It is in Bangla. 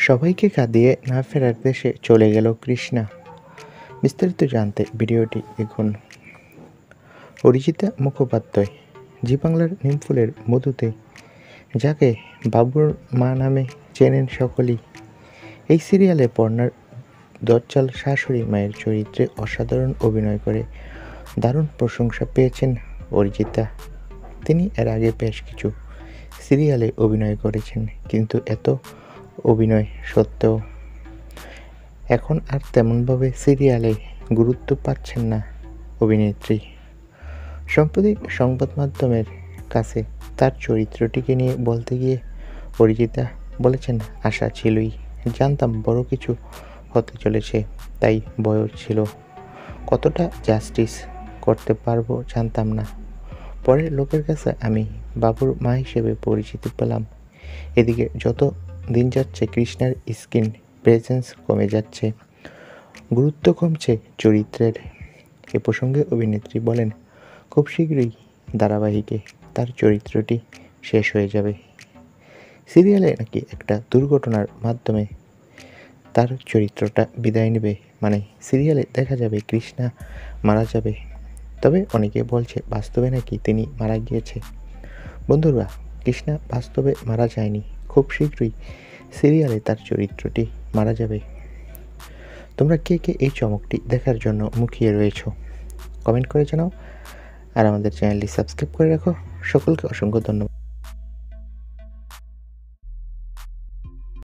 সবাইকে কাঁদিয়ে না ফেরার দেশে চলে গেল কৃষ্ণা। বিস্তারিত জানতে ভিডিওটি দেখুন। অরিজিতা মুখোপাধ্যায় জি বাংলার নিমফুলের মধুতে, যাকে বাবুর মা নামে চেনেন সকলেই। এই সিরিয়ালে পর্ণার দজ্জাল শাশুড়ি মায়ের চরিত্রে অসাধারণ অভিনয় করে দারুণ প্রশংসা পেয়েছেন অরিজিতা। তিনি এর আগে বেশ কিছু সিরিয়ালে অভিনয় করেছেন, কিন্তু এত অভিনয় সত্ত্বেও এখন আর তেমনভাবে সিরিয়ালে গুরুত্ব পাচ্ছেন না অভিনেত্রী। সম্প্রতি সংবাদ মাধ্যমের কাছে তার চরিত্রটিকে নিয়ে বলতে গিয়ে অরিজিতা বলেছেন, আশা ছিলই, জানতাম বড় কিছু হতে চলেছে, তাই ভয়ও ছিল। কতটা জাস্টিস করতে পারবো জানতাম না। পরে লোকের কাছে আমি বাবুর মা হিসেবে পরিচিতি পেলাম। এদিকে যত দিন যাচ্ছে কৃষ্ণার স্ক্রিন প্রেজেন্স কমে যাচ্ছে, গুরুত্ব কমছে চরিত্রের। এ প্রসঙ্গে অভিনেত্রী বলেন, খুব শীঘ্রই ধারাবাহিকে তার চরিত্রটি শেষ হয়ে যাবে। সিরিয়ালে নাকি একটা দুর্ঘটনার মাধ্যমে তার চরিত্রটা বিদায় নেবে, মানে সিরিয়ালে দেখা যাবে কৃষ্ণা মারা যাবে। তবে অনেকে বলছে বাস্তবে নাকি তিনি মারা গিয়েছে। বন্ধুরা, কৃষ্ণা বাস্তবে মারা যায়নি, খুব শীঘ্রই সিরিয়ালে তার চরিত্রটি মারা যাবে। তোমরা কে কে এই চমকটি দেখার জন্য মুখিয়ে রয়েছো কমেন্ট করে জানাও, আর আমাদের চ্যানেলটি সাবস্ক্রাইব করে রাখো। সকলকে অসংখ্য ধন্যবাদ।